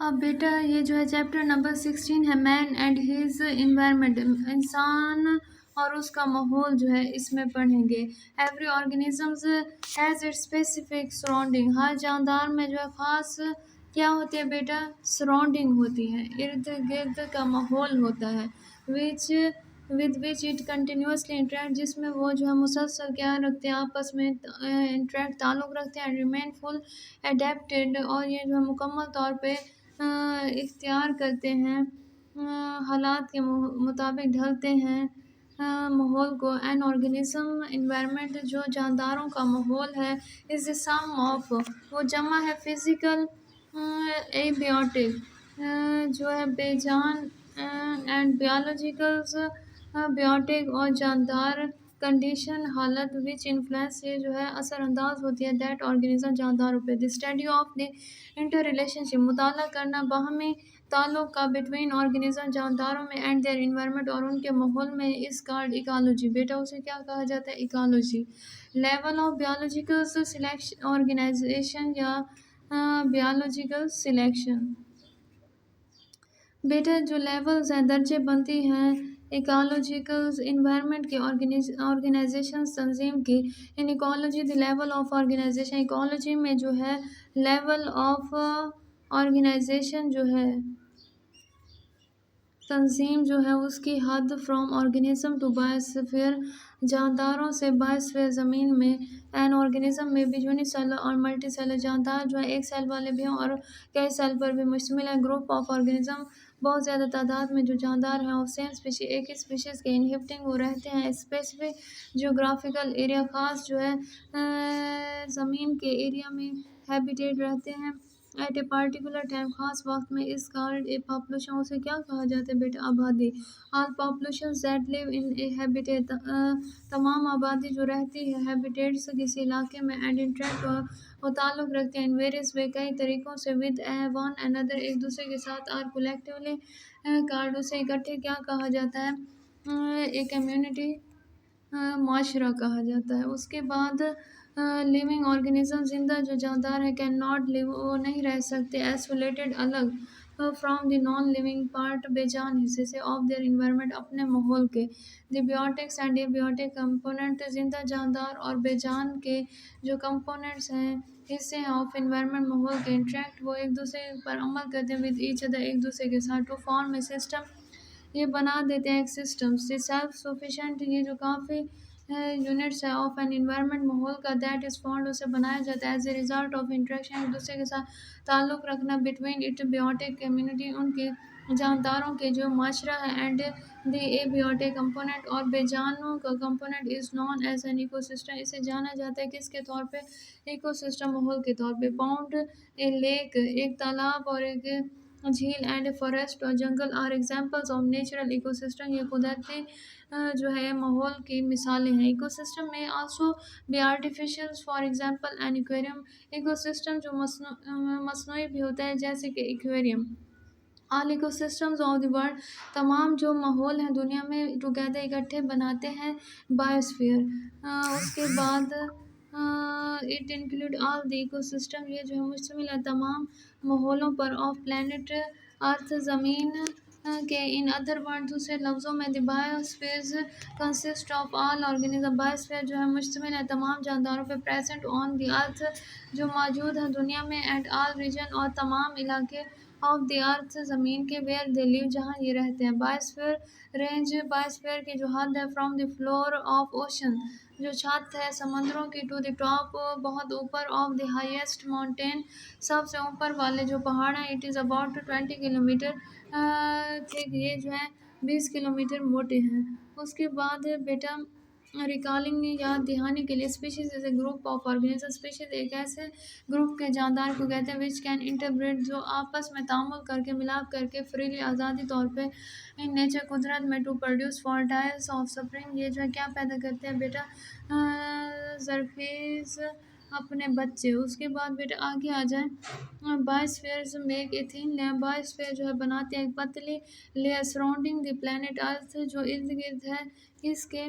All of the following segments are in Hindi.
अब बेटा ये जो है चैप्टर नंबर 16 है मैन एंड हिज इन्वायरमेंट, इंसान और उसका माहौल जो है इसमें पढ़ेंगे। Every organisms has its specific surrounding, हर जानदार में जो है ख़ास क्या होती है बेटा, सराउंडिंग होती है, इर्द गिर्द का माहौल होता है। Which with which it continuously interact, जिसमें वो जो है मुसलसल क्या रखते हैं, आपस में इंटरेक्ट ताल्लुक़ रखते हैं। रिमेन फुल एडेप्टेड, और ये जो है मुकम्मल तौर पे इख्तियार करते हैं, हालात के मुताबिक ढलते हैं माहौल को। एन ऑर्गेनिज्म इन्वायरमेंट, जो जानदारों का माहौल है, इज़ द सम ऑफ, वो जमा है फिज़िकल एबियोटिक, जो है बेजान, एंड बियोलॉजिकल्स बियोटिक और जानदार कंडीशन हालत, विच इन्फ्लुएंस, ये जो है असरअंदाज होती है, दैट ऑर्गेनिज्म जानदारों पे। The study of the interrelationship, मुताला करना बाहमी ताल्लुक का, बिटवीन ऑर्गेनिज्म जानदारों में एंड देयर इन्वायरमेंट, और उनके माहौल में, इस कार्ड इकोलॉजी। बेटा उसे क्या कहा जाता है, ecology. Level of biological selection organisation या बियोलॉजिकल सिलेक्शन। बेटा जो लेवल्स हैं, दर्जे बनती हैं इकोलॉजिकल इन्वायरमेंट के, ऑर्गेनाइजेशन तंजीम की। In ecology the level of organization, ecology में जो है लेवल ऑफ ऑर्गेनाइजेशन जो है, तंजीम जो है उसकी हद, फ्रॉम ऑर्गेनिज्म टू बायोस्फीयर, जानदारों से बायोस्फीयर ज़मीन में। एन ऑर्गेनिज्म में भी यूनिसेलर और मल्टी सेलर, जानदार जो है एक सेल वाले भी हों और कई सेल पर भी मुश्तमिल है। ग्रुप ऑफ ऑर्गेनिज्म, बहुत ज़्यादा तादाद में जो जानदार हैं और सेम स्पीशीज, एक ही स्पीशीज़ के इनहिबिटिंग वो रहते हैं। स्पेसिफिक जियोग्राफिकल एरिया, ख़ास जो है ज़मीन के एरिया में हैबिटेट रहते हैं। एट ए पार्टिकुलर टाइम, खास वक्त में। इस कार्ड ए पॉपुलेशन, उसे क्या कहा जाता है बेटा, आबादी। All population that live in A habitat, तमाम आबादी जो रहती है हैबिटेट्स किसी इलाके में, एंड इंटरेक्ट और ताल्लुक़ रखते हैं इन वेरियस वे, कई तरीक़ों से, विद वन अनदर, एक दूसरे के साथ। और कलेक्टिवली कार्ड, उसे इकट्ठे क्या कहा जाता है, एक कम्युनिटी, माशरा कहा जाता है। उसके बाद लिविंग ऑर्गेनिज्म, जिंदा जो जानदार है, कैन नॉट लिव, वो नहीं रह सकते, आइसोलेटेड, अलग, from the non living part, बेजान हिस्से से, ऑफ देयर इन्वायरमेंट, अपने माहौल के। द बियोटिक्स एंड एबियोटिक कंपोनेंट, जिंदा जानदार और बेजान के जो कंपोनेंट्स हैं, हिस्से हैं ऑफ इन्वायरमेंट, माहौल के, इंटरेक्ट, वो एक दूसरे पर अमल करते हैं, विद ईच अदर, एक दूसरे के साथ, टू फॉर्म ए सिस्टम, ये बना देते हैं एक सिस्टम से। सेल्फ सफिशेंट, ये जो काफ़ी यूनिट्स है ऑफ एन इन्वायरमेंट, माहौल का, दैट इज़ फाउंड, उसे बनाया जाता है as a result of interaction, एक दूसरे के साथ ताल्लुक़ रखना, बिटवीन इट बियोटिक कम्युनिटी, उनके जानदारों के जो माशरा है, एंड द एबियोटिक कंपोनेंट, और बेजानों का component, is known as an ecosystem, इसे जाना जाता है किसके तौर पे, इकोसिस्टम, माहौल के तौर पे। पाउंड ए लेक, एक तालाब और एक झील, एंड फॉरेस्ट और जंगल, are examples of natural ecosystem, ये कुदरती जो है माहौल की मिसालें हैं। इकोसिस्टम में also be artificial, for example an aquarium, ecosystem जो मसनूई भी होता है, जैसे कि aquarium. All ecosystems of the world, तमाम जो माहौल हैं दुनिया में, टुगेदर इकट्ठे बनाते हैं बायोस्फीयर। उसके बाद it include all the ecosystem, ये जो है मुश्तमिल है तमाम माहौलों पर, ऑफ प्लानट अर्थ, ज़मीन के। इन अदर वर्ड, दूसरे लफ्ज़ों में, the biosphere consist of all organism, biosphere जो है मुश्तमिल है तमाम जानदारों पर, प्रेजेंट ऑन द अर्थ, जो मौजूद हैं दुनिया में, एंड ऑल रीजन, और तमाम इलाके, ऑफ द अर्थ, ज़मीन के, वेयर दे लिव, जहाँ ये रहते हैं। बायोस्फीयर रेंज, बायोस्फीयर की जो हद है, from the floor of ocean, जो छत है समंदरों की, टू द टॉप, बहुत ऊपर, ऑफ द हाईएस्ट माउंटेन, सबसे ऊपर वाले जो पहाड़ हैं, it is about 20 kilometre thick, ये जो है 20 किलोमीटर मोटे हैं। उसके बाद बेटा रिकॉलिंग, याद दहानी के लिए, species is a group of organism, species एक ऐसे ग्रुप के जानदार को कहते हैं, विच कैन इंटरब्रीड, जो आपस में तामुल करके, मिलाप करके, फ्रीली, आज़ादी तौर पे, इन नेचर, कुदरत में, टू प्रोड्यूस फॉर्टाइल्स ऑफ स्प्रिंग, ये जो है क्या पैदा करते हैं बेटा, जरखेज़, अपने बच्चे। उसके बाद बेटा आगे आ जाए, biosphere make a thin layer, biosphere जो है बनाते हैं एक पतली layer, surrounding the planet earth, जो इर्द गिर्द है इसके,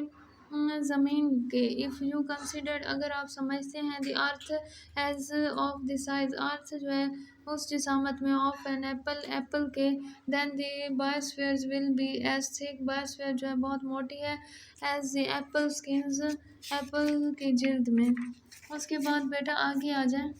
ज़मीन के। इफ़ यू कंसिडर, अगर आप समझते हैं, the earth as of the size, earth जो है उस जिसामत में, ऑफ एन एप्पल, एप्पल के, then the biosphere will be as thick, biosphere जो है बहुत मोटी है, as the apple skins, apple की जिल्द में। उसके बाद बेटा आगे आ जाए।